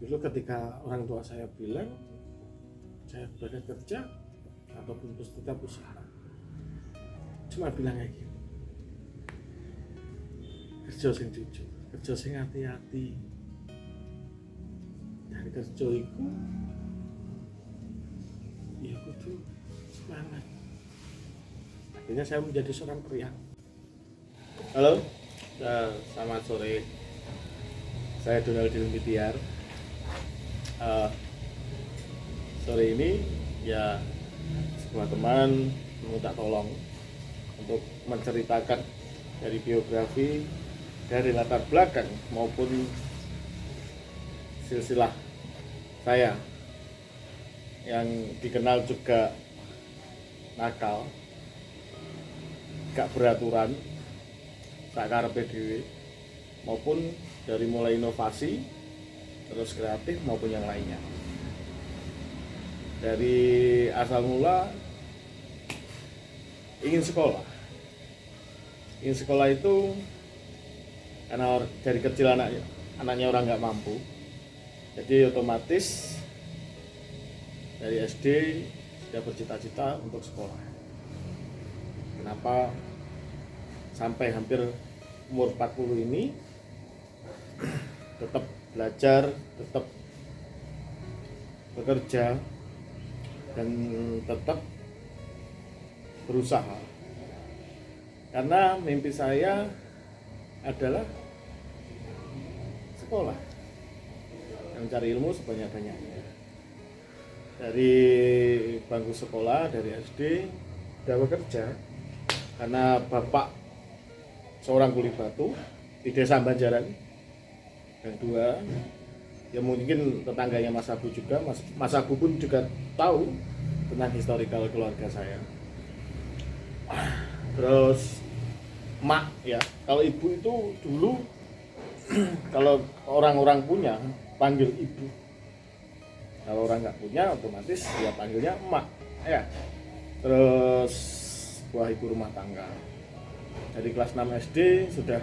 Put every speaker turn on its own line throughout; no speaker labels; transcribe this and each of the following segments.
Dulu ketika orang tua saya bilang saya berangkat kerja ataupun tetap usaha, cuma bilang kayak gini, kerja sing jujur, kerja sing hati-hati, dan kerja itu ya kudu semangat. Akhirnya saya menjadi seorang pria. Halo, selamat sore. Saya Donald Dilumitiar. Sore ini ya semua teman minta tolong untuk menceritakan dari biografi, dari latar belakang maupun silsilah saya yang dikenal juga nakal, gak beraturan, sakarepe dhewe, maupun dari mulai inovasi, terus kreatif maupun yang lainnya. Dari asal mula ingin sekolah itu karena dari kecil anaknya orang nggak mampu, jadi otomatis dari SD sudah bercita-cita untuk sekolah. Kenapa sampai hampir umur 40 ini tetap belajar, tetap bekerja, dan tetap berusaha? Karena mimpi saya adalah sekolah dan mencari ilmu sebanyak-banyaknya. Dari bangku sekolah, dari SD sudah bekerja karena bapak seorang kuli batu di desa Banjaran, dan dua ya mungkin tetangganya Mas Abu juga, Mas Abu pun juga tahu tentang historical keluarga saya. Terus mak ya, kalau ibu itu dulu kalau orang-orang punya panggil ibu, kalau orang nggak punya otomatis dia panggilnya emak ya. Terus buah ibu rumah tangga. Dari kelas 6 SD sudah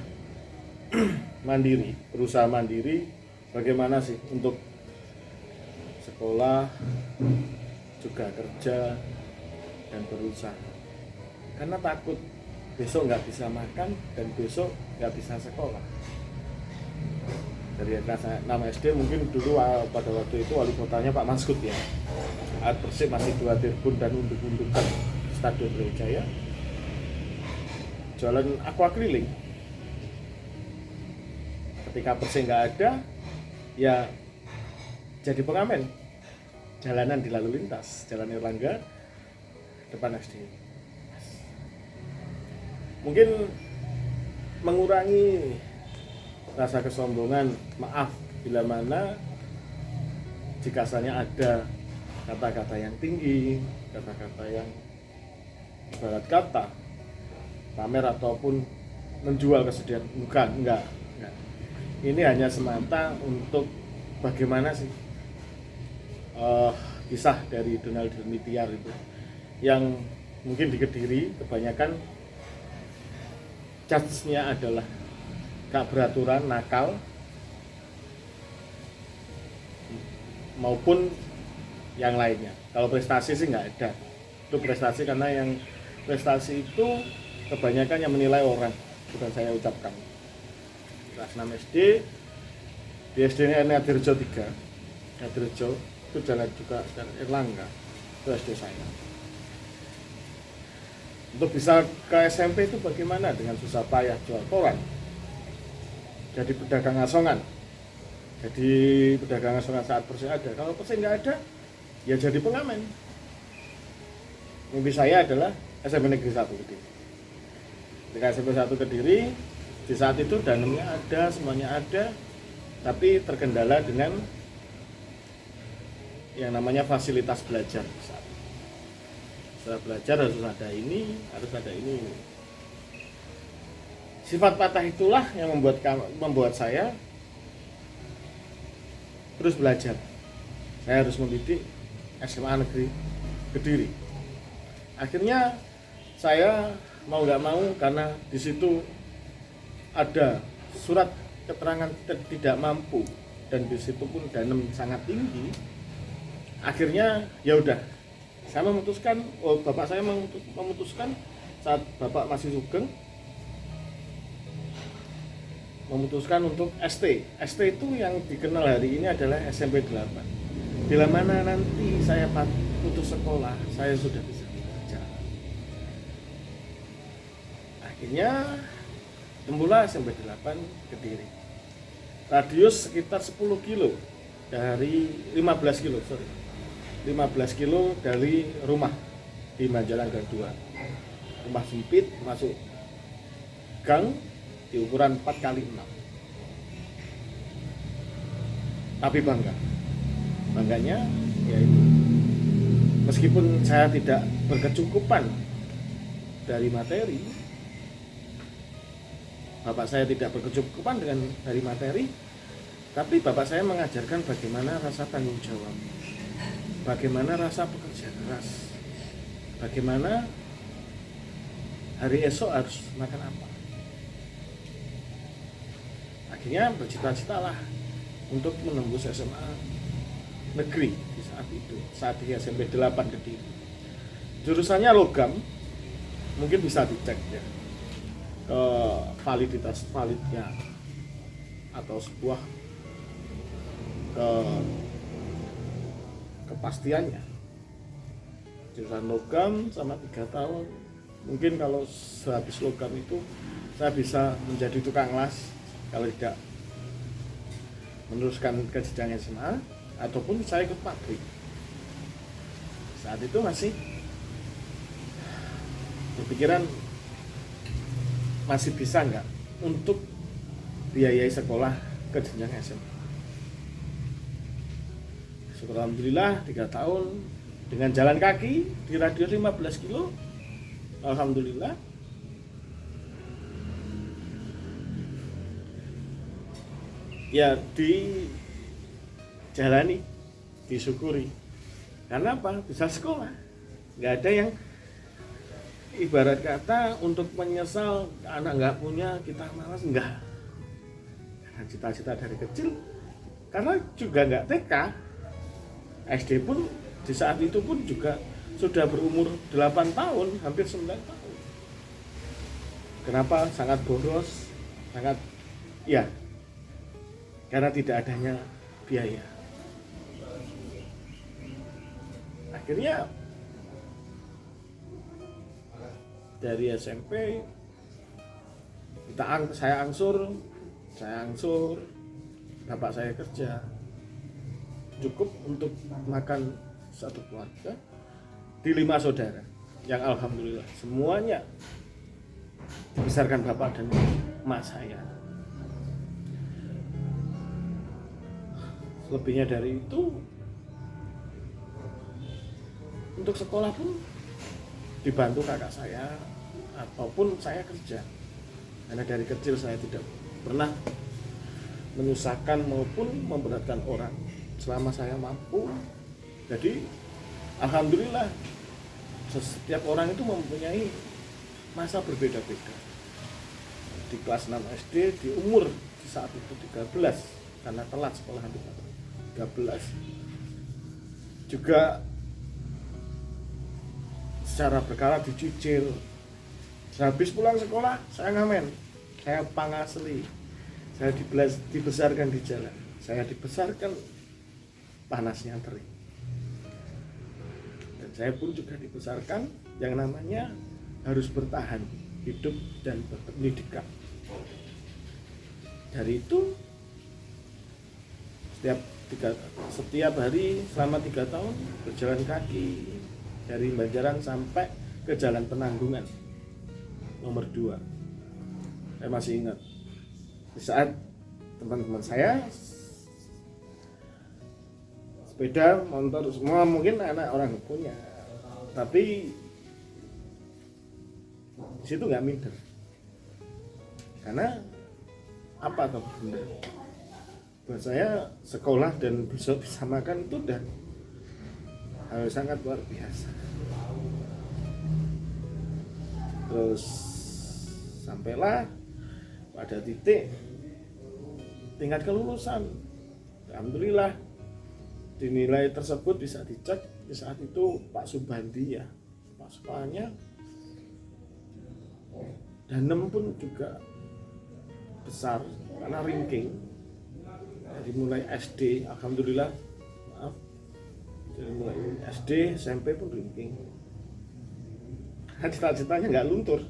mandiri, berusaha mandiri. Bagaimana sih untuk sekolah, juga kerja, dan berusaha. Karena takut besok nggak bisa makan dan besok nggak bisa sekolah. Dari kelas 6 SD mungkin dulu pada waktu itu wali kotanya Pak Maskut ya. Saat Persib masih 2 tribun dan unduk-undukan Stadion Brawijaya, jualan aqua keliling. Ketika Persib nggak ada, ya jadi pengamen jalanan di lalu lintas, Jalan Erlangga depan SD. Mungkin mengurangi rasa kesombongan, maaf bila mana jika asalnya ada kata-kata yang tinggi, kata-kata yang ibarat kata pamer ataupun menjual kesedihan. Enggak. Ini hanya semata untuk bagaimana sih kisah dari Donald Dilumitiar itu, yang mungkin di Kediri kebanyakan judge-nya adalah gak beraturan, nakal, maupun yang lainnya. Kalau prestasi sih nggak ada. Itu prestasi karena yang prestasi itu kebanyakan yang menilai orang, bukan saya ucapkan. Kelas 6 SD, di SD-nya Adirjo 3, Adirjo itu jalan juga dan Erlangga, itu SD saya. Untuk bisa ke SMP itu bagaimana? Dengan susah payah jual koran, jadi pedagang asongan. Jadi pedagang asongan saat Persib ada. Kalau Persib nggak ada, ya jadi pengamen. Mimpi saya adalah SMP Negeri 1 Kediri. Ketika SMP 1 Kediri, di saat itu dananya ada, semuanya ada, tapi terkendala dengan yang namanya fasilitas belajar. Setelah belajar harus ada ini, harus ada ini. Sifat patah itulah yang membuat saya terus belajar. Saya harus mendidik SMA Negeri Kediri. Akhirnya saya mau nggak mau, karena di situ ada surat keterangan tidak mampu dan di situ pun danem sangat tinggi. Akhirnya ya udah, saya memutuskan, bapak saya memutuskan saat bapak masih sugeng, memutuskan untuk ST. ST itu yang dikenal hari ini adalah SMP 8. Bila mana nanti saya putus sekolah, saya sudah bisa bekerja. Akhirnya tempulah SMP 8 Kediri. Radius sekitar 10 kilo dari 15 kilo, 15 kilo dari rumah di Majalah Gang 2. Rumah sempit, masuk gang di ukuran 4x6. Tapi bangganya yaitu meskipun saya tidak berkecukupan dari materi, bapak saya tidak berkecukupan dari materi, tapi bapak saya mengajarkan bagaimana rasa tanggung jawab, bagaimana rasa bekerja keras, bagaimana hari esok harus makan apa. Akhirnya bercita-citalah untuk menembus SMA negeri di saat di SMP 8 Kediri. Jurusannya logam, mungkin bisa dicek ya ke validnya atau sebuah kepastiannya. Jurusan logam sama 3 tahun. Mungkin kalau sehabis logam itu saya bisa menjadi tukang las, kalau tidak meneruskan ke jenjang SMA, ataupun saya ke pabrik. Saat itu masih berpikiran masih bisa nggak untuk biayai sekolah ke jenjang SMA. Syukur alhamdulillah 3 tahun dengan jalan kaki di radius 15 kilo, alhamdulillah ya dijalani, disyukuri. Karena apa? Bisa sekolah. Nggak ada yang ibarat kata untuk menyesal anak nggak punya, kita malas, enggak. Karena cita-cita dari kecil, karena juga nggak TK, SD pun di saat itu pun juga sudah berumur 8 tahun, hampir 9 tahun. Kenapa? Sangat boros, sangat ya, karena tidak adanya biaya. Akhirnya dari SMP saya angsur, bapak saya kerja cukup untuk makan satu keluarga di 5 saudara yang alhamdulillah semuanya dibesarkan bapak dan emak saya. Lebihnya dari itu, untuk sekolah pun dibantu kakak saya ataupun saya kerja, karena dari kecil saya tidak pernah menyusahkan maupun memberatkan orang selama saya mampu. Jadi alhamdulillah setiap orang itu mempunyai masa berbeda-beda. Di kelas 6 SD di umur di saat itu 13, karena telat sekolah hampir 13, juga secara berkala dicicil. Habis pulang sekolah saya ngamen, saya pangasli, saya dibesarkan di jalan, saya dibesarkan panasnya terik, dan saya pun juga dibesarkan yang namanya harus bertahan hidup dan berpendidikan. Dari itu setiap hari selama 3 tahun berjalan kaki dari Banjaran sampai ke Jalan Penanggungan nomor 2. Saya masih ingat di saat teman-teman saya sepeda motor semua mungkin anak orang punya, tapi di situ nggak minder. Karena apa toh bunda? Buat saya sekolah dan bisa makan itu udah hal sangat luar biasa. Terus sampailah pada titik tingkat kelulusan Alhamdulillah di nilai tersebut bisa dicek di saat itu Pak Subandi ya, Pak sekolahnya danem pun juga besar karena ranking dari mulai SD, alhamdulillah, maaf, dari mulai SD SMP pun ranking. Nah, cita-citanya nggak luntur,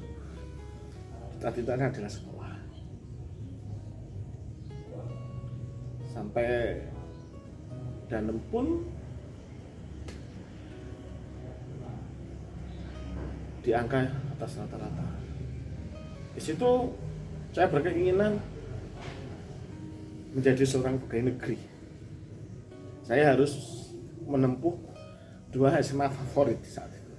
cita-citanya adalah sekolah sampai danem pun di angka atas rata-rata. Di situ saya berkeinginan menjadi seorang pegawai negeri. Saya harus menempuh 2 SMA favorit saat itu,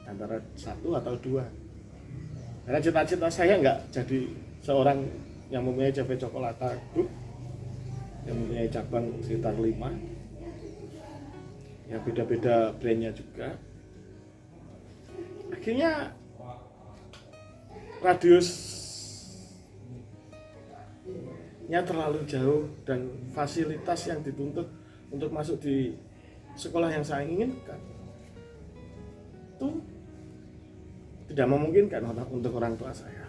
antara 1 atau 2. Karena cita-cita saya nggak jadi seorang yang mempunyai CV Cokolata Group, yang mempunyai cabang sekitar 5, yang beda-beda brandnya juga. Akhirnya radiusnya terlalu jauh dan fasilitas yang dituntut untuk masuk di sekolah yang saya inginkan itu tidak memungkinkan untuk orang tua saya.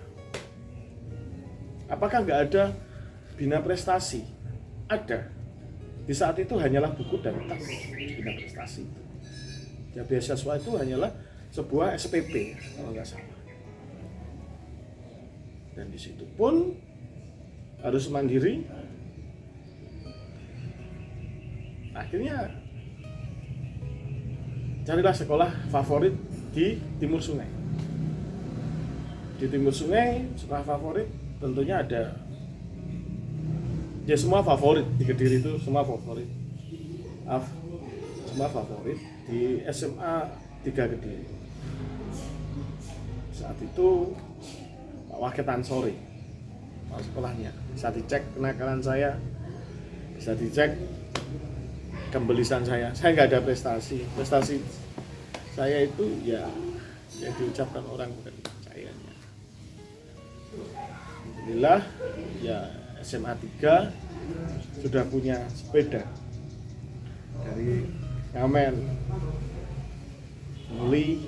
Apakah nggak ada bina prestasi? Ada. Di saat itu hanyalah buku dan tas bina prestasi itu. Ya, beasiswa itu hanyalah sebuah SPP kalau nggak salah. Dan di situ pun harus mandiri. Akhirnya carilah sekolah favorit di Timur Sungai. Di Timur Sungai sekolah favorit tentunya ada, ya semua favorit di Kediri itu semua favorit. Semua favorit di SMA 3 Kediri. Saat itu Pak Wakil Ansori, Pak sekolahnya, bisa dicek kenakalan saya, bisa dicek kembelisan saya nggak ada prestasi saya itu ya yang diucapkan orang bukan percayanya. Alhamdulillah ya SMA 3 sudah punya sepeda dari Ngamen, beli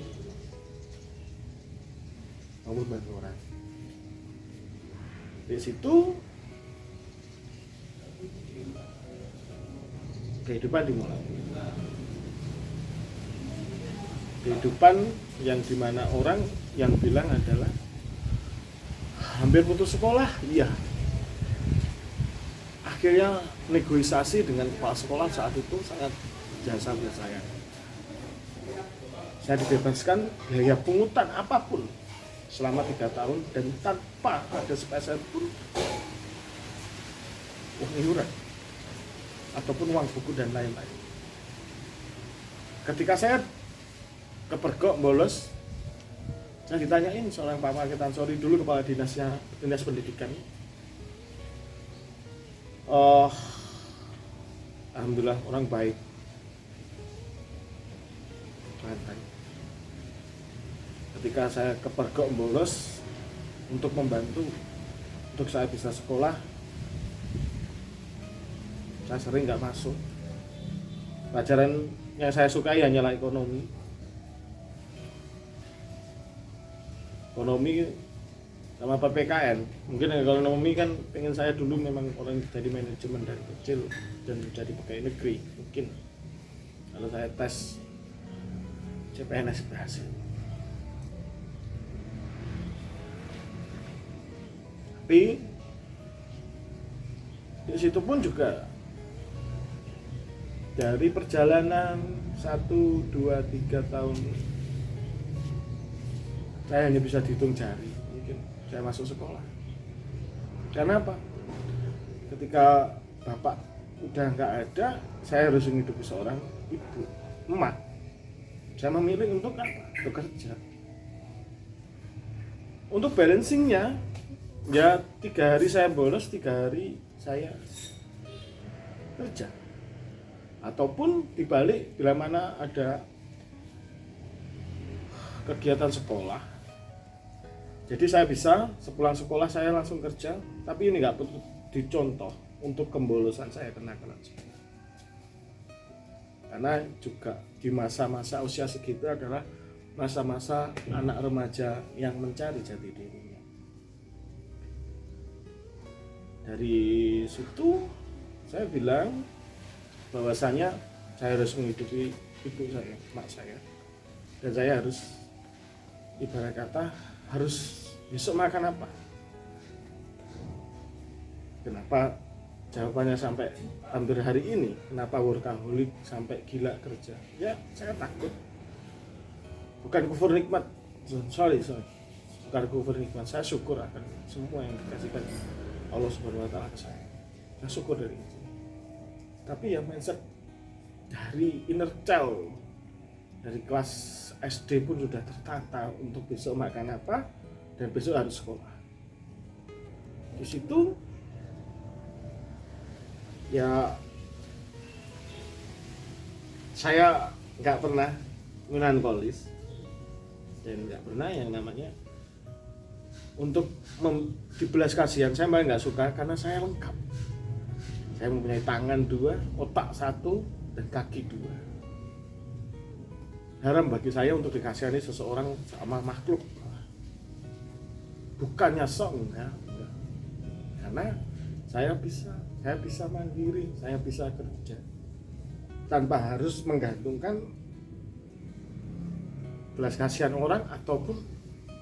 maupun bantu orang. Di situ kehidupan dimulai. Kehidupan yang dimana orang yang bilang adalah hampir putus sekolah, iya. Akhirnya negosiasi dengan kepala sekolah saat itu sangat jasa buat saya. Saya dibebaskan biaya pungutan apapun selama 3 tahun dan tanpa ada sepeser pun uang iuran ataupun uang buku dan lain-lain. Ketika saya kepergok bolos, saya ditanyain seorang Pak Wakil Ansori dulu, kepala dinas pendidikan. Alhamdulillah orang baik. Ketika saya kepergok bolos untuk membantu untuk saya bisa sekolah, saya sering nggak masuk. Pelajaran yang saya sukai hanyalah ekonomi sama PPKN. Mungkin ekonomi kan pengen saya dulu memang orang jadi manajemen dari kecil dan jadi pegawai negeri. Mungkin kalau saya tes CPNS berhasil. Tapi di situ pun juga dari perjalanan 1, 2, 3 tahun saya hanya bisa dihitung jari mungkin saya masuk sekolah. Karena apa? Ketika bapak udah nggak ada, saya harus menghidupi seorang ibu, emak. Saya memilih untuk apa? Bekerja. Untuk balancingnya, ya 3 hari saya bolos, 3 hari saya kerja. Ataupun dibalik, bila mana ada kegiatan sekolah, jadi saya bisa sepulang sekolah saya langsung kerja. Tapi ini nggak perlu dicontoh, untuk kembolosan saya, kenakalan saya. Karena juga di masa-masa usia segitu adalah masa-masa anak remaja yang mencari jati dirinya. Dari situ saya bilang bahwasanya saya harus menghidupi ibu saya, mak saya, dan saya harus ibarat kata harus besok makan apa. Kenapa jawabannya sampai hampir hari ini, kenapa workaholic sampai gila kerja? Ya saya takut, bukan kufur nikmat, sorry bukan kufur nikmat, saya syukur akan semua yang dikasihkan Allah Subhanahu wa Ta'ala ke saya syukur dari itu. Tapi ya mindset dari inner child, dari kelas SD pun sudah tertata untuk besok makan apa dan besok harus sekolah. Di situ ya saya nggak pernah melankolis dan nggak pernah yang namanya untuk dibelas kasihan. Saya malah nggak suka karena saya lengkap. Saya mempunyai tangan 2, otak 1, dan kaki 2. Haram bagi saya untuk dikasihani seseorang sama makhluk. Bukannya sok enggak. Karena saya bisa mandiri, saya bisa kerja tanpa harus menggantungkan belas kasihan orang ataupun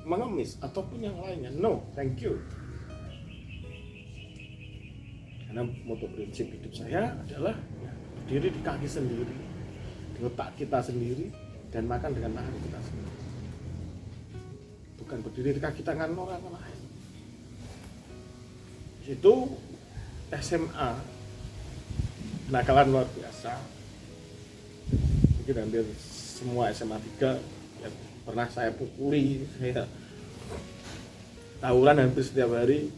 mengemis ataupun yang lainnya. No, thank you. Karena moto prinsip hidup saya adalah berdiri di kaki sendiri, di otak kita sendiri, dan makan dengan tangan kita sendiri. Bukan berdiri di kaki tangan orang lain. Itu SMA, kenakalan luar biasa. Mungkin hampir semua SMA 3 yang pernah saya pukuli, saya tawuran hampir setiap hari.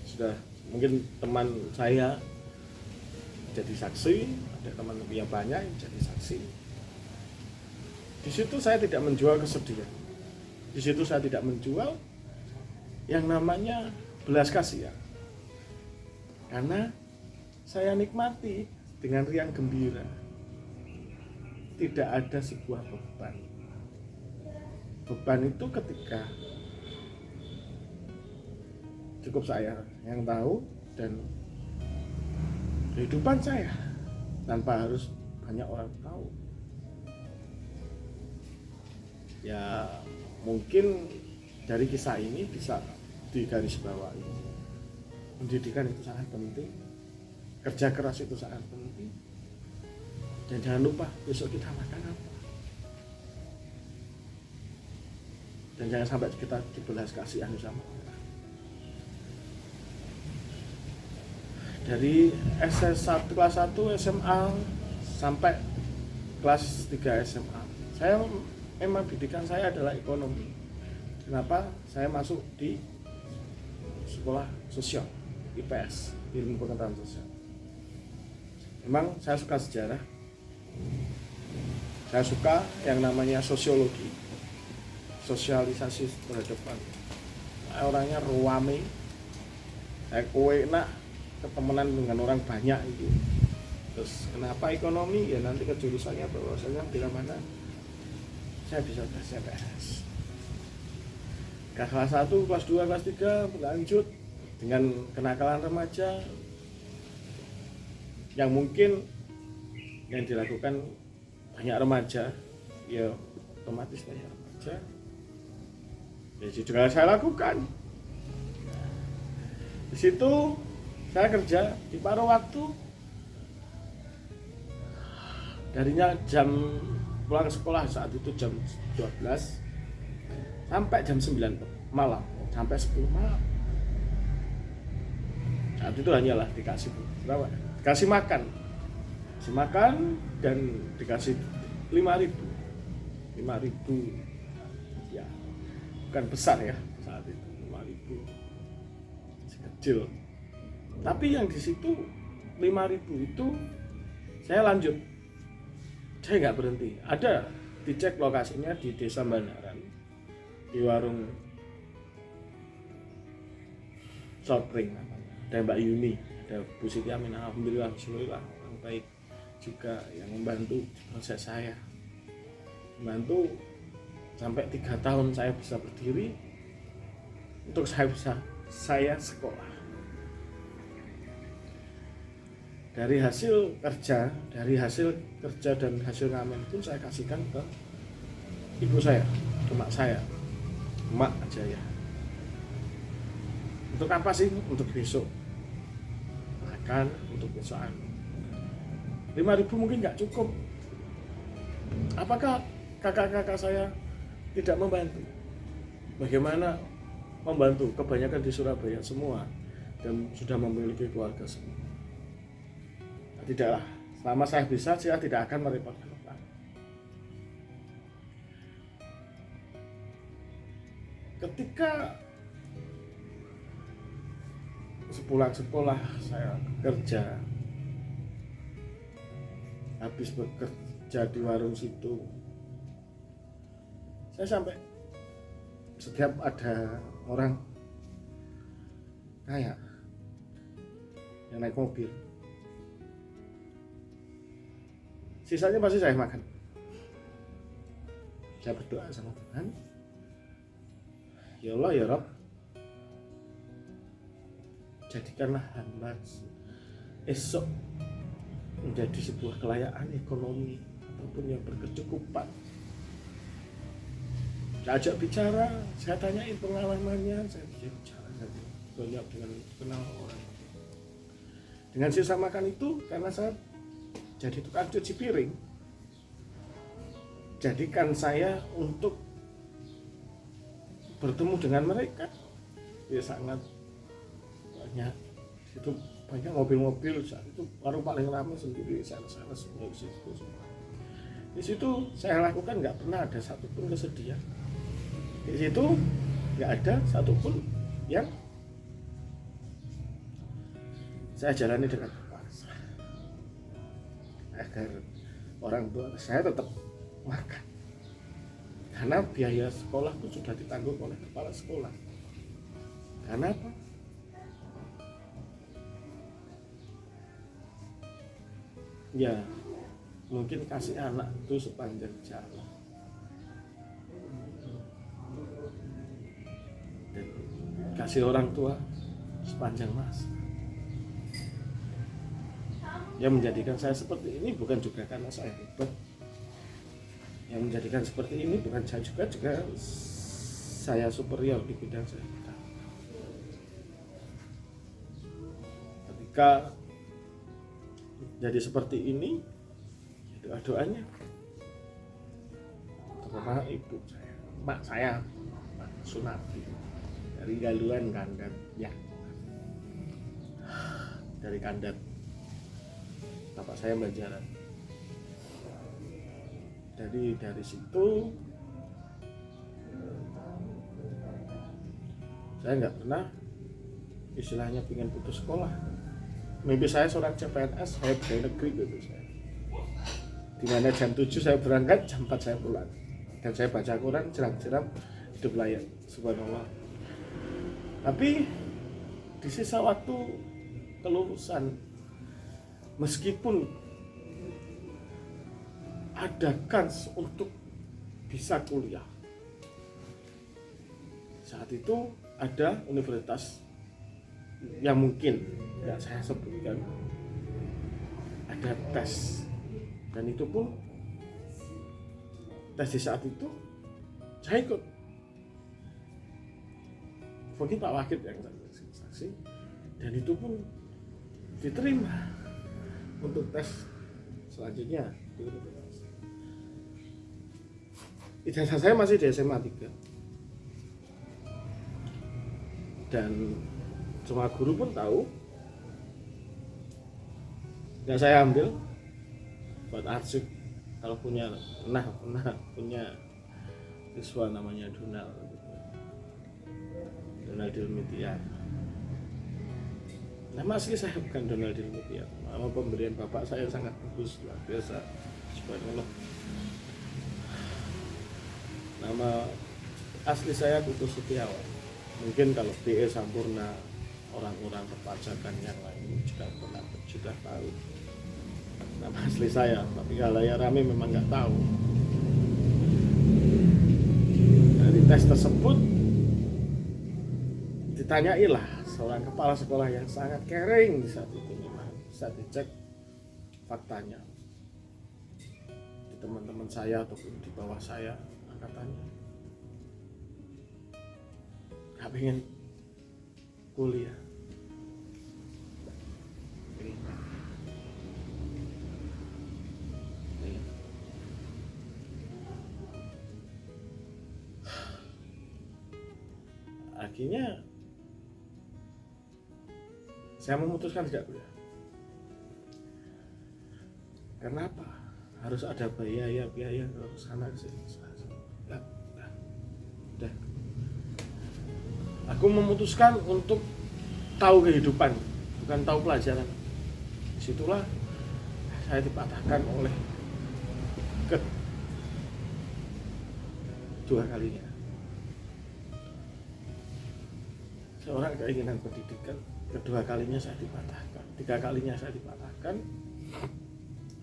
Sudah mungkin teman saya jadi saksi, ada teman yang banyak yang jadi saksi. Di situ saya tidak menjual kesedihan. Di situ saya tidak menjual yang namanya belas kasihan. Karena saya nikmati dengan riang gembira. Tidak ada sebuah beban. Beban itu ketika cukup saya yang tahu dan kehidupan saya tanpa harus banyak orang tahu. Ya mungkin dari kisah ini bisa digarisbawahi. Pendidikan itu sangat penting, kerja keras itu sangat penting, dan jangan lupa besok kita makan apa, dan jangan sampai kita dibelas kasihan sama orang. Dari kelas 1 SMA sampai kelas 3 SMA, saya memang pendidikan saya adalah ekonomi. Kenapa? Saya masuk di sekolah sosial, IPS, ilmu pengetahuan sosial. Memang saya suka sejarah, saya suka yang namanya sosiologi, sosialisasi terhadap orangnya ruame, saya enak ketemenan dengan orang banyak itu. Terus kenapa ekonomi? Ya nanti ke jurusannya bahwasanya bila mana saya bisa tes CPNS. Kelas 1, kelas 2, kelas 3 berlanjut dengan kenakalan remaja yang mungkin yang dilakukan banyak remaja, ya otomatis banyak remaja. Ya juga saya lakukan. Di situ saya kerja di paruh waktu. Darinya jam pulang sekolah saat itu jam 12 sampai jam 9 malam, sampai 10 malam. Saat itu hanyalah dikasih berapa? Dikasih makan dan dikasih 5.000 ya, bukan besar ya saat itu, 5.000 kecil. Tapi yang di situ 5.000 itu saya lanjut, saya nggak berhenti. Ada dicek lokasinya di Desa Bandaran, di warung Short Ring namanya, dan Mbak Yuni ada Bu Siti Amin, alhamdulillah orang baik juga yang membantu proses saya, membantu sampai 3 tahun saya bisa berdiri untuk saya sekolah. Dari hasil kerja dan hasil ngamen pun saya kasihkan ke ibu saya, ke mak saya, mak aja ya. Untuk apa sih? Untuk besok makan, untuk besok 5.000 mungkin nggak cukup. Apakah kakak-kakak saya tidak membantu? Bagaimana membantu? Kebanyakan di Surabaya semua dan sudah memiliki keluarga semua. Tidaklah, selama saya bisa, saya tidak akan merepotkan orang. Ketika sepulang sekolah saya kerja, habis bekerja di warung situ, saya sampai setiap ada orang kaya yang naik mobil, sisanya pasti saya makan. Saya berdoa sama Tuhan, ya Allah ya Rabb, jadikanlah hamba esok menjadi sebuah kelayaan ekonomi ataupun yang berkecukupan. Saya ajak bicara, saya tanyain pengalamannya, saya bicara banyak dengan kenal orang. Dengan sisa makan itu, karena saya jadi tukang cuci piring, jadikan saya untuk bertemu dengan mereka ya sangat banyak. Itu banyak mobil-mobil, saat itu warung paling ramai sendiri, sales semua di situ. Di situ saya lakukan nggak pernah ada satupun kesedihan. Di situ nggak ada satupun yang saya jalani dengan pasrah, agar orang tua saya tetap makan, karena biaya sekolah itu sudah ditanggung oleh kepala sekolah. Karena apa? Ya mungkin kasih anak itu sepanjang jalan, dan kasih orang tua sepanjang masa. Yang menjadikan saya seperti ini bukan juga karena saya hebat. Yang menjadikan seperti ini bukan saya juga saya superior di bidang saya. Ketika jadi seperti ini, doa-doanya terutama ibu saya, mak saya, Mak Sunati dari Galuhan Kandat ya, dari Kandat. Bapak saya belajar. Dari situ saya nggak pernah istilahnya pengen putus sekolah. Mimpi saya seorang CPNS, saya pegawai negeri gitu saya. Dimana jam 7 saya berangkat, jam 4 saya pulang. Dan saya baca Quran, jeram-jeram, hidup layak, subhanallah. Tapi di sisa waktu kelulusan, meskipun ada kans untuk bisa kuliah, saat itu ada universitas yang mungkin ya saya sebutkan, ada tes, dan itu pun tes di saat itu saya ikut. Mungkin Pak Wakil yang saksi, dan itu pun diterima untuk tes selanjutnya. Ijazah saya masih di SMA 3, dan semua guru pun tahu yang saya ambil buat arsip. Kalau pernah punya siswa namanya Donald Dilmitian. Nama asli saya bukan Donald Dilmitian. Nama pemberian bapak saya sangat bagus, luar biasa, subhanallah. Nama asli saya Kutus Setiawan. Mungkin kalau BE Sampurna orang-orang perpajakan yang lain juga pernah sudah tahu nama asli saya, tapi halayak ramai memang nggak tahu. Dari tes tersebut ditanyailah seorang kepala sekolah yang sangat caring di saat itu, memang bisa dicek faktanya di teman-teman saya ataupun di bawah saya angkatannya. Gak pengen kuliah. Akhirnya saya memutuskan tidak kuliah. Karena apa? Harus ada biaya ke sana ke sini. Udah. Aku memutuskan untuk tahu kehidupan, bukan tahu pelajaran. Disitulah saya dipatahkan oleh kedua kalinya. Seorang keinginan pendidikan, kedua kalinya saya dipatahkan, tiga kalinya saya dipatahkan.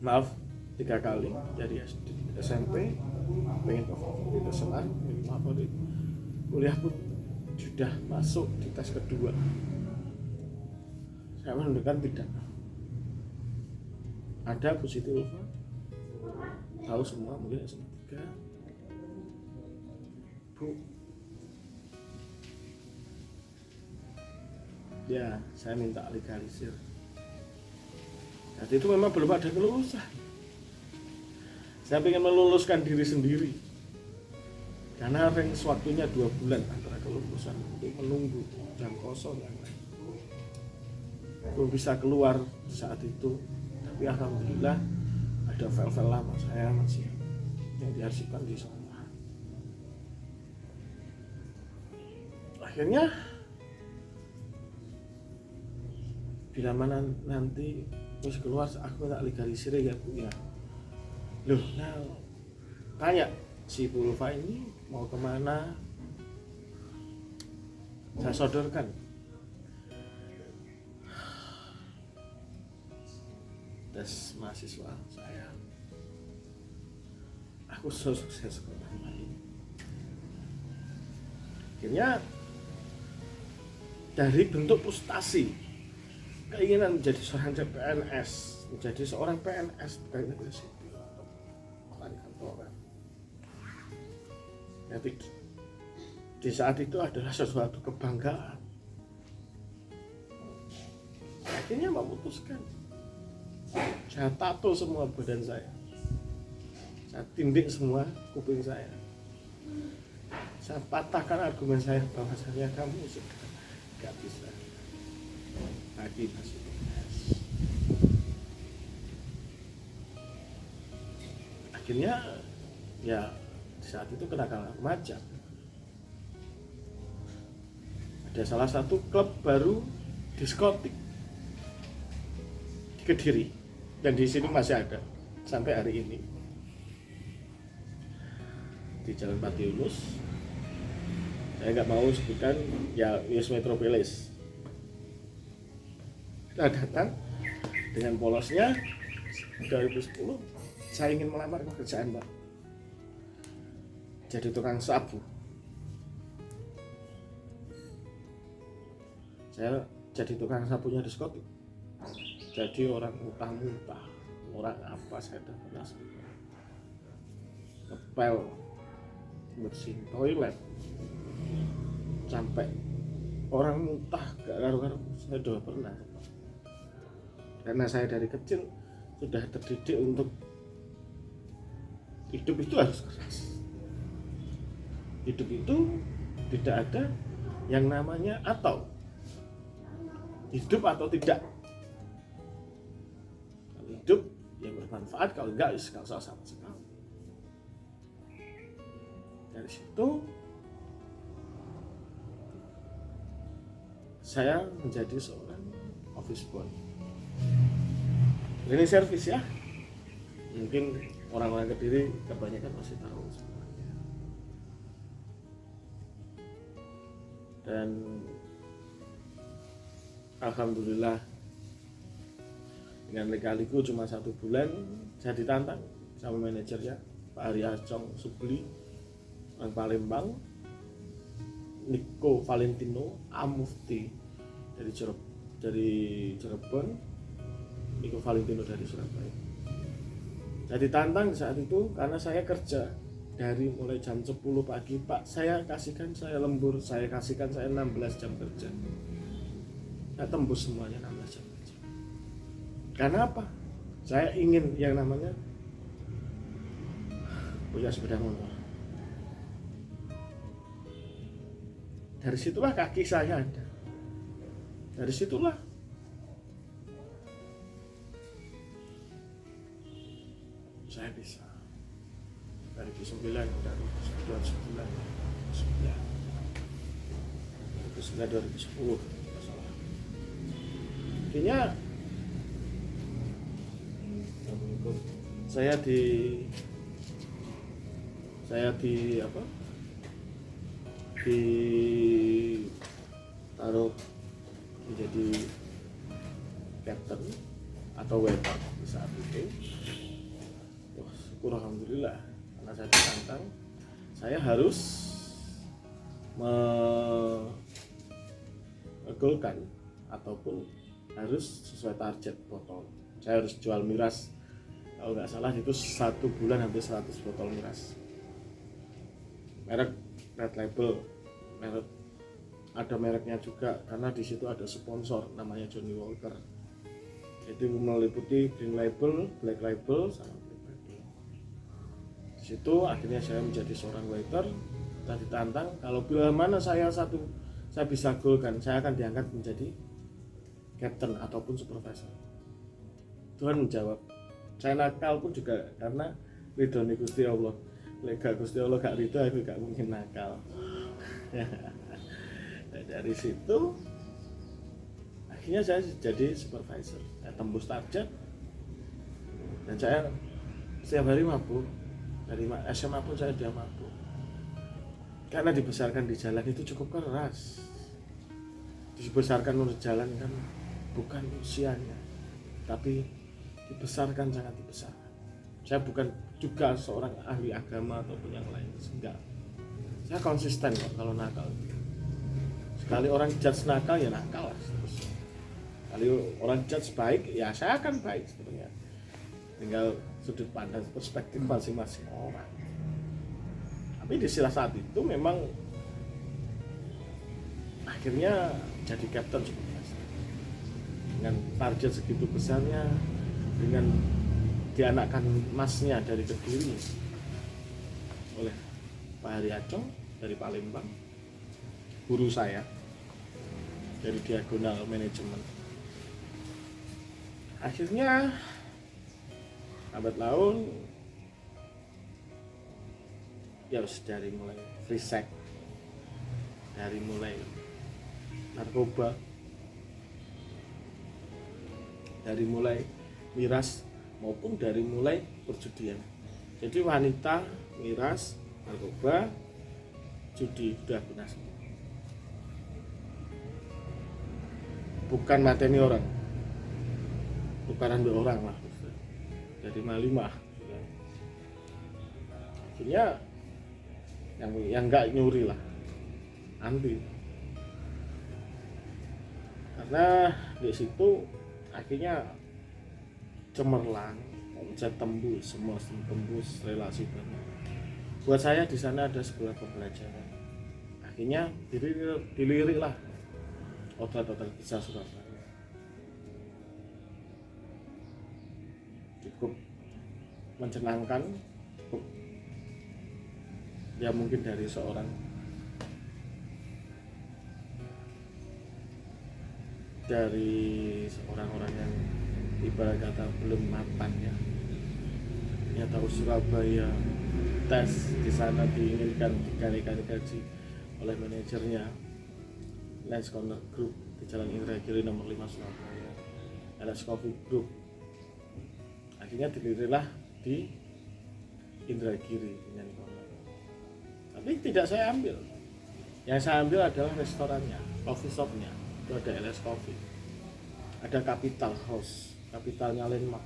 Maaf, 3 kali dari SMP pengen ke favorit SMA, favorit kuliah pun sudah masuk di tes kedua. Saya menentukan tidak. Ada positif ulfa, tahu semua mungkin SMA 3. Bu, ya saya minta legalisir. Jadi itu memang belum ada kelulusan. Saya ingin meluluskan diri sendiri, karena range waktunya 2 bulan antara kelulusan untuk menunggu jam kosong yang lain. Belum bisa keluar saat itu, tapi alhamdulillah ada file-file lama saya masih yang diarsipkan di sekolah. Akhirnya bila mana nanti terus keluar aku tak legalisir ya Bu ya. Loh, nah tanya si Bu Ulfa ini mau kemana? Saya sodorkan tes mahasiswa saya. Aku sukses sekolah lagi. Akhirnya dari bentuk frustasi, keinginan menjadi seorang PNS, menjadi seorang PNS pegawai negeri sipil atau kantoran. Jadi di saat itu adalah sesuatu kebanggaan. Akhirnya memutuskan, saya tato semua badan saya tindik semua kuping saya patahkan argumen saya bahwasanya kamu sudah gak bisa lagi masuk PNS. Akhirnya ya di saat itu kenakalan remaja. Ada salah satu klub baru diskotik di Kediri dan di sini masih ada sampai hari ini di Jalan Pati Yunus. Saya nggak mau sebutkan ya, Yus Metropolis. Kita datang dengan polosnya 2010 saya ingin melamar pekerjaan Pak, jadi tukang sabu. Saya jadi tukang sabunya diskotik, jadi orang muntah-muntah, orang apa saya tidak pernah sebutkan, ngepel, bersihin toilet, sampai orang muntah gak karu-karu saya sudah pernah. Karena saya dari kecil sudah terdidik untuk hidup itu harus keras. Hidup itu tidak ada yang namanya atau hidup atau tidak. Kalau hidup ya bermanfaat, kalau enggak ya gak usah sama sekali. Dari situ saya menjadi seorang office boy. Ini service ya, mungkin orang-orang Kediri kebanyakan masih tahu semuanya. Dan alhamdulillah dengan lika-liku cuma 1 bulan saya ditantang sama manajernya Pak Ari Acong Subli orang Palembang, Niko Valentino Amufti dari Cirebon, Niko Valentino dari Surabaya. Saya ditantang saat itu karena saya kerja dari mulai jam 10 pagi, Pak saya kasihkan saya lembur, saya kasihkan saya 16 jam kerja, saya tembus semuanya 16 jam kerja. Karena apa? Saya ingin yang namanya punya sepeda motor. Dari situlah kaki saya ada. Dari situlah saya bisa. Dari 2009, dari 2010 masalah. Akhirnya saya ditaruh menjadi captain atau waiter di saat itu. Wah, syukur alhamdulillah karena saya ditantang, saya harus menggolkan ataupun harus sesuai target botol. Saya harus jual miras, kalau nggak salah itu 1 bulan hampir 100 botol miras. Merek Red Label, merek ada mereknya juga karena di situ ada sponsor namanya Johnny Walker. Itu meliputi Green Label, Black Label, sama Black Label. Di situ akhirnya saya menjadi seorang waiter. Saya ditantang kalau bila mana saya bisa golkan, saya akan diangkat menjadi captain ataupun supervisor. Tuhan menjawab. Saya nakal pun juga karena ridhoni Gusti Allah. Lek Gusti Allah gak ridho, aku gak mungkin nakal. Dari situ akhirnya saya jadi supervisor. Saya tembus target dan saya setiap hari mabuk. Dari SMA pun saya sudah mabuk. Karena dibesarkan di jalan itu cukup keras. Dibesarkan menurut jalan kan bukan usianya, tapi dibesarkan, sangat dibesarkan. Saya bukan juga seorang ahli agama ataupun yang lain, enggak. Saya konsisten kok kalau nakal. Sekali orang judge nakal ya nakal lah terus. Kali orang judge baik ya saya akan baik sebenarnya. Tinggal sudut pandang perspektif masing-masing orang. Tapi di sila saat itu memang akhirnya jadi kapten cukup besar. Dengan target segitu besarnya, dengan dianakkan masnya dari Kediri oleh Pak Hari Acong dari Palembang, guru saya dari diagonal manajemen. Akhirnya lambat laun ya dari mulai free sex, dari mulai narkoba, dari mulai miras maupun dari mulai perjudian. Jadi wanita, miras, narkoba, judi sudah binasa. Bukan mateni orang, tukaran dua orang lah, jadi malimah. Akhirnya yang nggak nyuri lah, anti. Karena di situ akhirnya cemerlang, omset tembus, semua tembus, relasi banyak. Buat saya di sana ada sebuah pembelajaran. Akhirnya dilirik lah hotel-hotel besar Surabaya. Cukup menyenangkan, cukup ya mungkin dari seorang orang yang ibarat kata belum mapan ya tahu Surabaya, tes di sana diinginkan dikali-kali gaji oleh manajernya Lens Corner Group di Jalan Indragiri nomor 5 Surabaya, LS Coffee Group. Akhirnya dilirilah di Indragiri dengan Corner. Tapi tidak saya ambil. Yang saya ambil adalah restorannya, coffee shopnya. Itu ada LS Coffee. ada Capital House, kapitalnya Landmark,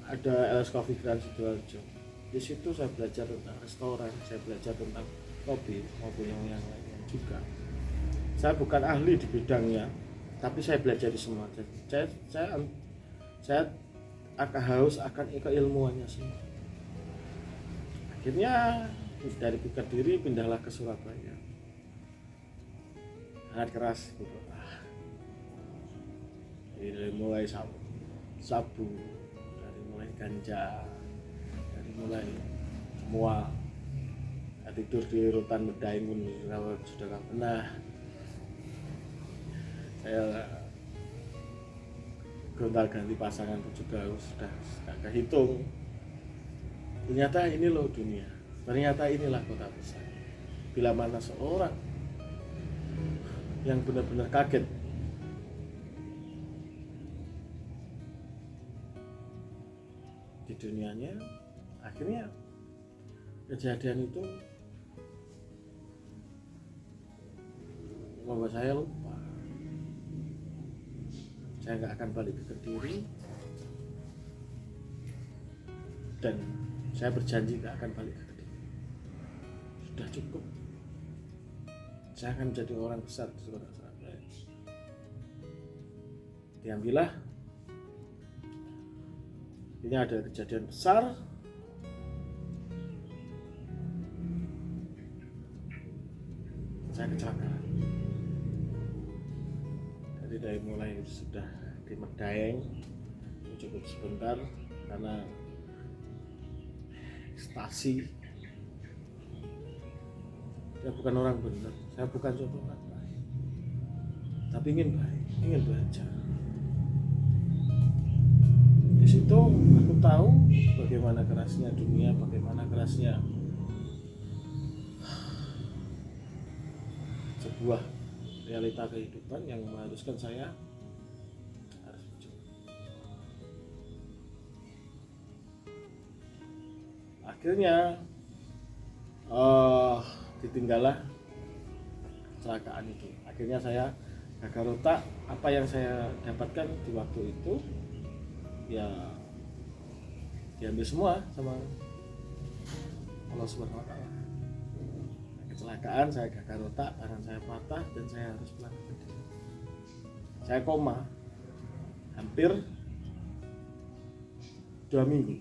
ada LS Coffee Grand Sidoarjo. Di situ saya belajar tentang restoran, saya belajar tentang kopi maupun yang lainnya juga. Saya bukan ahli di bidangnya, tapi saya belajar di semua. Saya akan haus akan keilmuannya semua. Akhirnya dari Kediri pindahlah ke Surabaya. Sangat keras gitu. Dari mulai sabu, dari mulai ganja, dari mulai semua. Tidur di rutan Medaeng pun kalau sudah pernah. Saya gonta-ganti pasangan pun juga sudah gak kehitung. Ternyata ini loh dunia, ternyata inilah kota besar. Bila mana seorang yang benar-benar kaget di dunianya, akhirnya kejadian itu membuat saya lupa. Saya nggak akan balik ke Kediri, dan saya berjanji nggak akan balik ke Kediri. Sudah cukup. Saya akan menjadi orang besar di kota Surabaya. Diambillah. Ini ada kejadian besar. Saya kecelakaan. Dari mulai sudah di Medaeng cukup sebentar karena ekstasi. Saya bukan orang benar, saya bukan contoh orang baik, tapi ingin baik, ingin belajar. Di situ aku tahu bagaimana kerasnya dunia, bagaimana kerasnya sebuah realita kehidupan yang mengharuskan saya harus mencoba. Akhirnya ditinggallah kecelakaan itu. Akhirnya saya gagal otak. Apa yang saya dapatkan di waktu itu ya diambil semua sama Allah Subhanahu wa Ta'ala. Kecelakaan, saya gagal otak, tangan saya patah dan saya harus pulang ke Kediri. Saya koma hampir 2 minggu.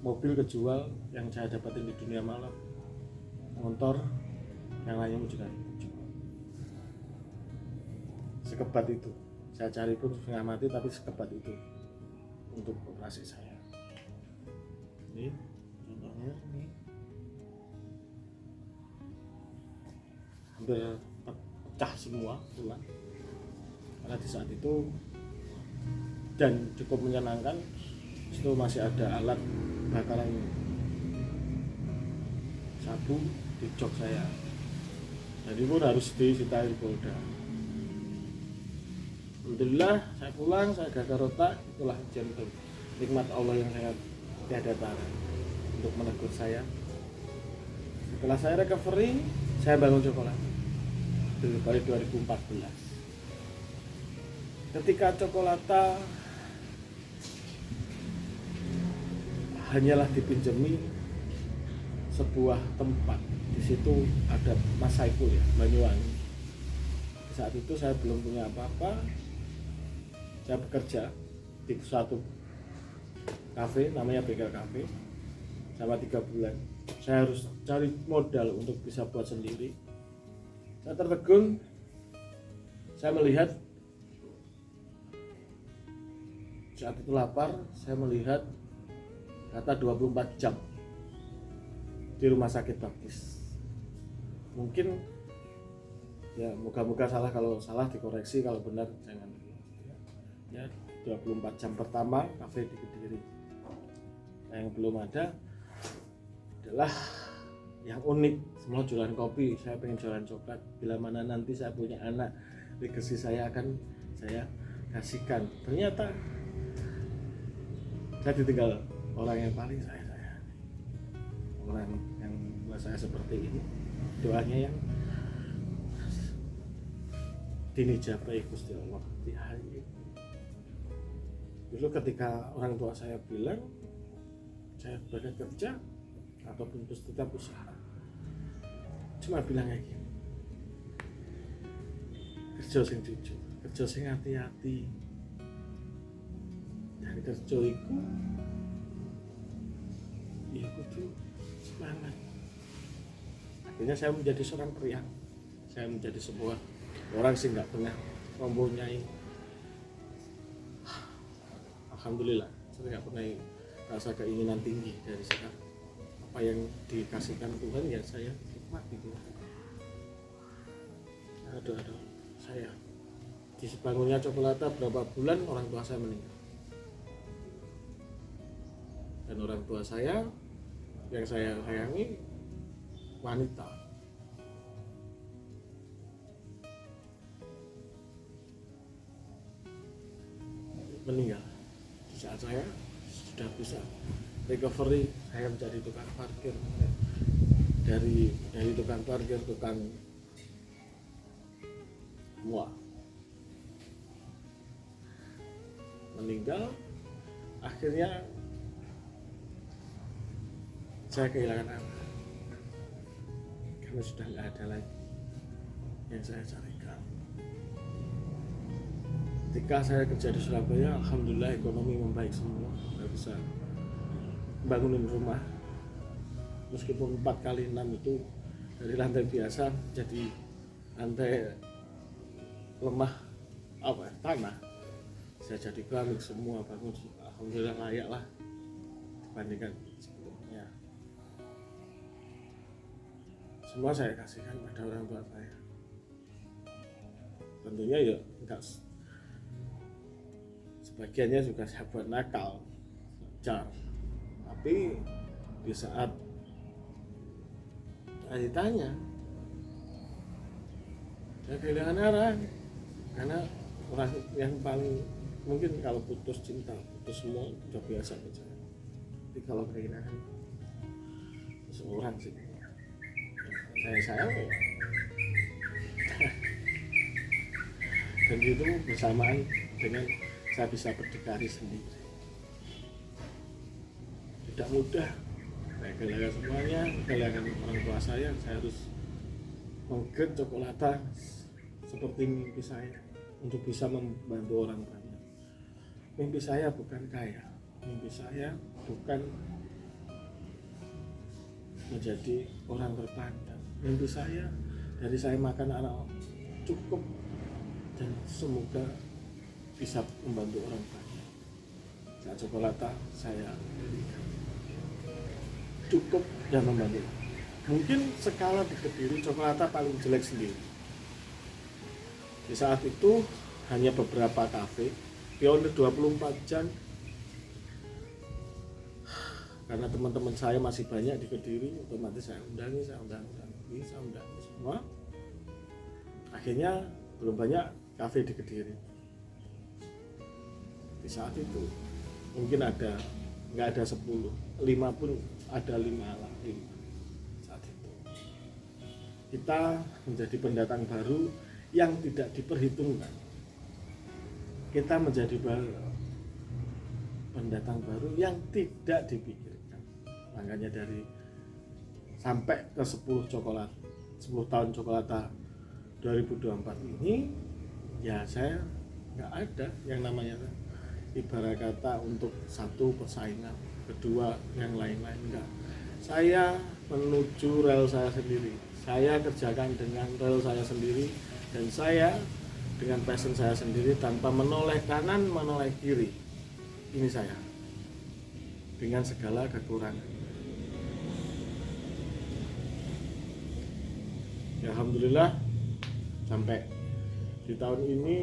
Mobil kejual yang saya dapatin di dunia malam, motor yang lainnya juga dijual. Sekebat itu, saya cari pun setengah mati, tapi sekebat itu untuk operasi saya. Ini contohnya, ini hampir pecah semua tulang. Karena di saat itu dan cukup menyenangkan, itu masih ada alat bakaran sabu di jok saya. Jadi pun harus disita di Polda. Alhamdulillah saya pulang, saya gagal otak, itulah jantung. Nikmat Allah yang saya tiada tara untuk menegur saya. Setelah saya recovery, saya bangun Cokolata dari 2014. Ketika Cokolata hanyalah dipinjami sebuah tempat, di situ ada Mas Saiful ya, Banyuwangi. Di saat itu saya belum punya apa-apa. Saya bekerja di suatu kafe, namanya Bengkel Cafe, selama 3 bulan. Saya harus cari modal untuk bisa buat sendiri. Saya tertegun, saya melihat saat itu lapar, saya melihat kata 24 jam di rumah sakit Baptis. Mungkin ya moga-moga salah, kalau salah dikoreksi, kalau benar jangan. Ya 24 jam pertama kafe di Kediri. Yang belum ada adalah yang unik, semua jualan kopi, saya pengen jualan coklat. Bila mana nanti saya punya anak, legacy saya akan saya kasihkan. Ternyata saya ditinggal orang yang paling saya orang yang buat saya seperti ini. Doanya yang dinijabai Gusti Allah di hari ini. Dulu ketika orang tua saya bilang saya berangkat kerja ataupun terus tetap usaha, cuma bilang kayak gini, kerja sing jujur, kerja sing hati-hati, dan kerja iku ya kudu semangat. Akhirnya saya menjadi seorang pria, saya menjadi sebuah orang sih nggak pernah mempunyai, alhamdulillah saya nggak pernah rasa keinginan tinggi dari sekarang. Apa yang dikasihkan Tuhan ya saya nikmati gitu. Aduh, saya di bangunnya Cokolata berapa bulan orang tua saya meninggal, dan orang tua saya yang saya sayangi wanita. Meninggal di saat saya sudah bisa recovery. Saya menjadi tukang parkir, dari tukang parkir, tukang semua. Meninggal, akhirnya saya kehilangan anak karena sudah nggak ada lagi yang saya carikan. Ketika saya kerja di Surabaya, alhamdulillah ekonomi membaik semua, saya bisa bangunin rumah meskipun 4x6 itu dari lantai biasa jadi lantai lemah tanah, saya jadi keramik semua, bangun alhamdulillah layak lah dibandingkan sebelumnya. Semua saya kasihkan pada orang tua saya. Tentunya ya enggak, sebagiannya juga saya buat nakal, jar. Tapi di saat saya ditanya, saya kehilangan arah, karena orang yang paling mungkin kalau putus cinta, putus semua udah biasa aja. Tapi kalau kehilangan seorang sih, saya sayang ya. Dan itu bersamaan dengan saya bisa berdikari sendiri. Tidak mudah, saya kehilangan semuanya, kehilangan orang tua saya harus mengget Cokolata seperti mimpi saya untuk bisa membantu orang banyak. Mimpi saya bukan kaya, mimpi saya bukan menjadi orang terpandang. Mimpi saya dari saya makan anak cukup dan semoga bisa membantu orang banyak. Saat Cokolata saya cukup dan membantu. Mungkin skala di Kediri Cokolata paling jelek sendiri. Di saat itu hanya beberapa kafe, pionir 24 jam. Karena teman-teman saya masih banyak di Kediri, otomatis saya undangi semua. Akhirnya belum banyak kafe di Kediri. Di saat itu mungkin nggak ada 10, 5 pun ada 5 lah. Saat itu kita menjadi pendatang baru yang tidak diperhitungkan. Kita menjadi pendatang baru yang tidak dipikirkan. Makanya dari sampai ke 10 tahun Cokolata 2024 ini, ya saya nggak ada yang namanya ibarat kata untuk satu persaingan, kedua yang lain-lain, enggak. Saya menuju rel saya sendiri, saya kerjakan dengan rel saya sendiri, dan saya dengan passion saya sendiri tanpa menoleh kanan menoleh kiri. Ini saya dengan segala kekurangan. Ya, alhamdulillah sampai di tahun ini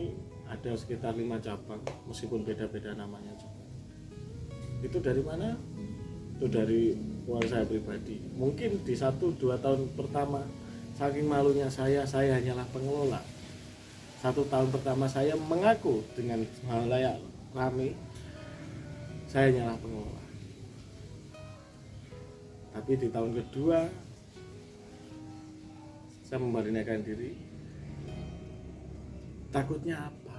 ada sekitar 5 cabang, meskipun beda-beda namanya juga. Itu dari mana? Itu dari uang saya pribadi. Mungkin di 1-2 tahun pertama, saking malunya saya hanyalah pengelola. 1 tahun pertama saya mengaku dengan halayak ramai, saya hanyalah pengelola. Tapi di tahun kedua, saya memberanikan diri Takutnya apa?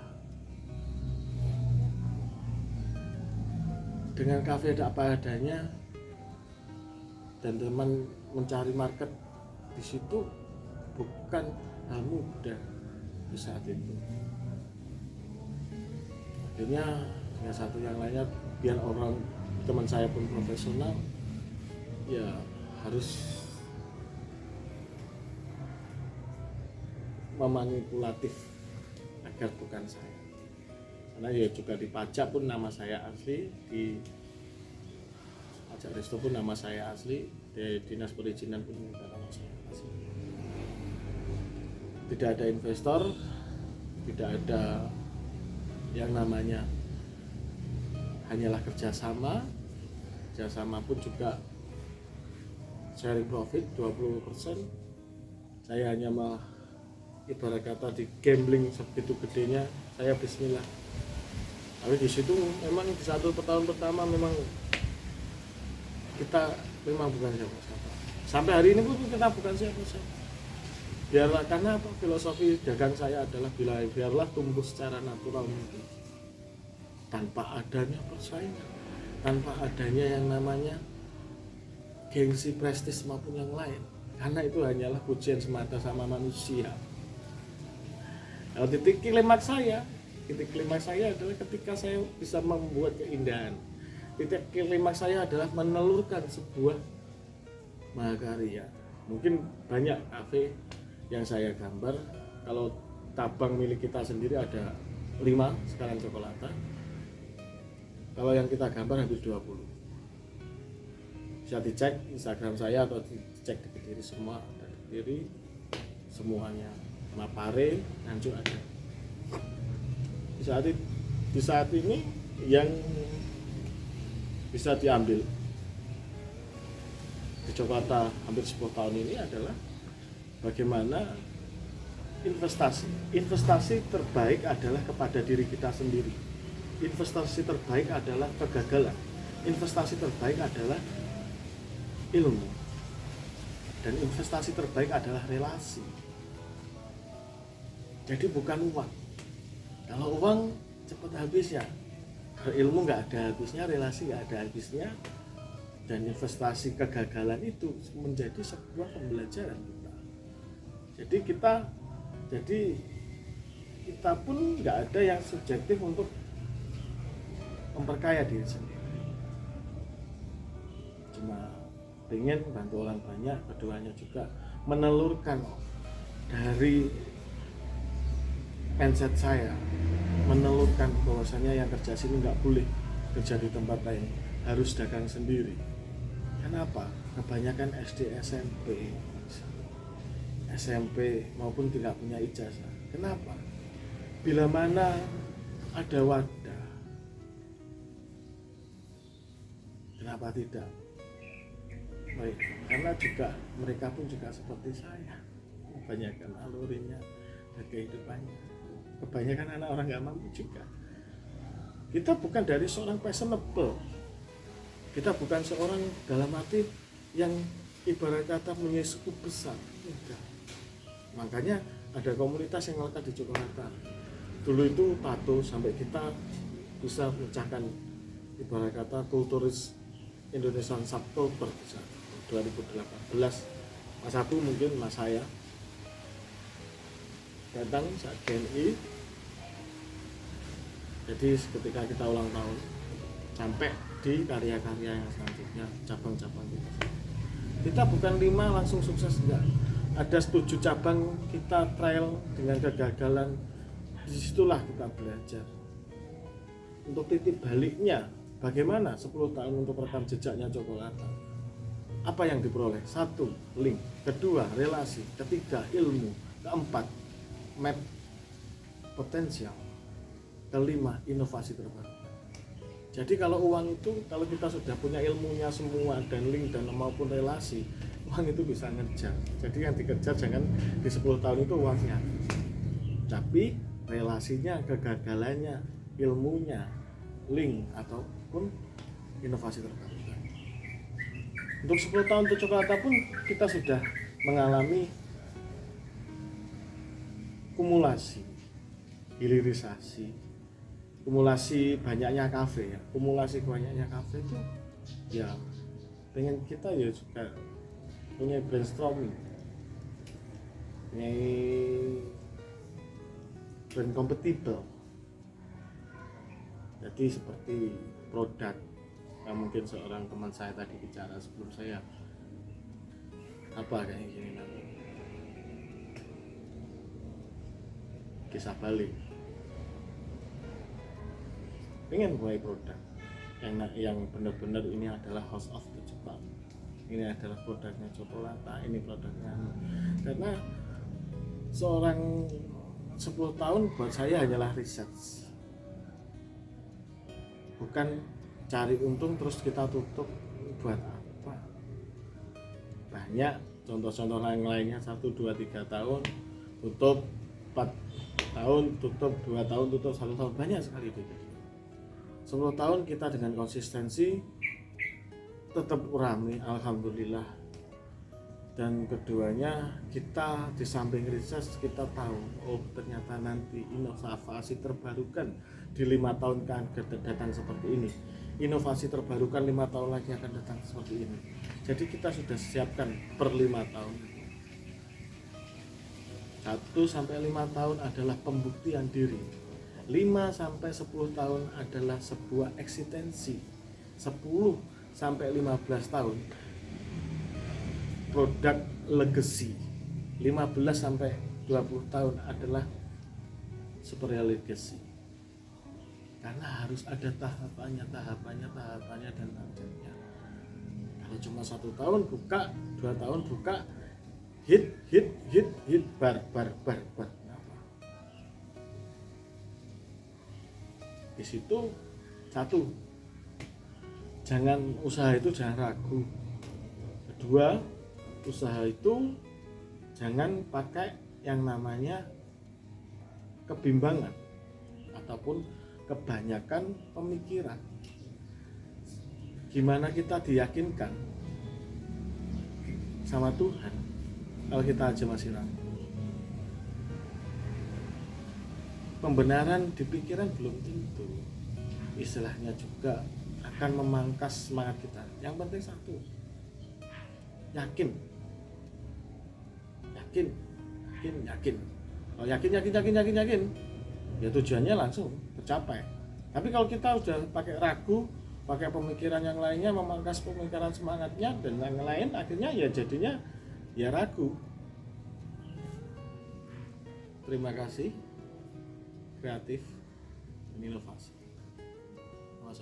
Dengan kafe apa adanya dan teman mencari market di situ bukan hal mudah di saat itu. Akhirnya yang satu yang lainnya, biar orang teman saya pun profesional, ya harus memanipulatif agar bukan saya. Karena ya juga di pajak pun nama saya asli, di pajak resto pun nama saya asli, di dinas perizinan pun nama saya asli. Tidak ada investor, tidak ada yang namanya hanyalah kerjasama pun juga sharing profit 20%. Saya hanya ibarat kata di gambling sebegitu gedenya, saya bismillah. Tapi di situ memang di satu tahun pertama memang kita memang bukan siapa-siapa. Sampai hari ini pun kita bukan siapa-siapa. Biarlah, karena apa? Filosofi dagang saya adalah biarlah tumbuh secara natural mungkin, tanpa adanya persaingan, tanpa adanya yang namanya gengsi, prestis maupun yang lain, karena itu hanyalah pujian semata sama manusia. Nah, titik klimaks saya adalah ketika saya bisa membuat keindahan. Titik klimaks saya adalah menelurkan sebuah mahakarya. Mungkin banyak kafe yang saya gambar, kalau tabang milik kita sendiri ada 5 sekarang Cokolata. Kalau yang kita gambar hampir 20. Bisa dicek Instagram saya atau dicek di Kediri, semua ada di Kediri semuanya. Mapare, Nganjuk ada. Di saat ini yang bisa diambil di Cokolata hampir 10 tahun ini adalah bagaimana investasi terbaik adalah kepada diri kita sendiri. Investasi terbaik adalah kegagalan. Investasi terbaik adalah ilmu. Dan investasi terbaik adalah relasi. Jadi bukan uang. Kalau uang cepat habis ya. Kalau ilmu nggak ada habisnya, relasi nggak ada habisnya. Dan investasi kegagalan itu menjadi sebuah pembelajaran kita. Jadi kita pun nggak ada yang subjektif untuk memperkaya diri sendiri. Cuma pengen bantu orang banyak, keduanya juga menelurkan dari mindset saya, menelurkan bahwasanya yang kerja sini nggak boleh kerja di tempat lain, harus dagang sendiri. Kenapa? Kebanyakan SD, SMP maupun tidak punya ijazah. Kenapa? Bila mana ada wadah, kenapa tidak? Baik, karena juga mereka pun juga seperti saya, kebanyakan alurinya dan kehidupannya, kebanyakan anak orang nggak mampu juga. Kita bukan dari seorang fashionable, kita bukan seorang dalam arti yang ibarat kata punya suku besar, enggak. Makanya ada komunitas yang melekat di Jakarta. Dulu itu tato sampai kita bisa memecahkan ibarat kata kulturis Indonesian Subculture 2018. Mas Abu mungkin mas saya datang saat GNI. Jadi ketika kita ulang tahun sampai di karya-karya yang selanjutnya, cabang-cabang kita bukan 5 langsung sukses, enggak. Ada 7 cabang kita trial dengan kegagalan. Disitulah kita belajar. Untuk titik baliknya, bagaimana 10 tahun untuk rekam jejaknya Cokolata. Apa yang diperoleh? 1, link. 2, relasi. 3, ilmu. 4, map potensial. 5, inovasi terbaru. Jadi kalau uang itu, kalau kita sudah punya ilmunya semua dan link dan maupun relasi, uang itu bisa ngejar. Jadi yang dikejar jangan di 10 tahun itu uangnya, tapi relasinya, kegagalannya, ilmunya, link ataupun inovasi terbaru. Untuk 10 tahun untuk Cokolata pun kita sudah mengalami kumulasi hilirisasi, kumulasi banyaknya kafe ya, kumulasi banyaknya kafe itu ya pengen kita ya juga punya brainstorming, punya brand kompatibel. Jadi seperti produk yang mungkin seorang teman saya tadi bicara sebelum saya, apa kayak gini nanti kisah balik, pengen mulai produk yang benar-benar ini adalah house of the Jepang, ini adalah produknya Chocolata, ini produknya karena seorang 10 tahun buat saya hanyalah research, bukan cari untung terus kita tutup. Buat apa? Banyak contoh-contoh lainnya 1, 2, 3 tahun tutup, 4 tahun tutup, 2 tahun tutup, 1 tahun, banyak sekali itu. 10 tahun kita dengan konsistensi tetap rame, alhamdulillah. Dan keduanya kita di samping research kita tahu, oh ternyata nanti inovasi terbarukan di 5 tahun akan datang seperti ini, inovasi terbarukan 5 tahun lagi akan datang seperti ini. Jadi kita sudah siapkan per 5 tahun. 1-5 tahun adalah pembuktian diri, 5-10 tahun adalah sebuah eksistensi, 10-15 tahun produk legacy, 15-20 tahun adalah super legacy. Karena harus ada tahapannya dan targetnya. Kalau cuma 1 tahun buka, 2 tahun buka, hit bar. Di situ satu, usaha itu jangan ragu. Kedua, usaha itu jangan pakai yang namanya kebimbangan ataupun kebanyakan pemikiran. Gimana kita diyakinkan sama Tuhan kalau kita aja masih ragu? Pembenaran di pikiran belum tentu istilahnya juga akan memangkas semangat kita. Yang penting satu, yakin. Kalau yakin, ya tujuannya langsung tercapai. Tapi kalau kita udah pakai ragu, pakai pemikiran yang lainnya, memangkas pemikiran semangatnya dan yang lain, akhirnya ya jadinya ya ragu. Terima kasih. Kreatif, inovasi. Mas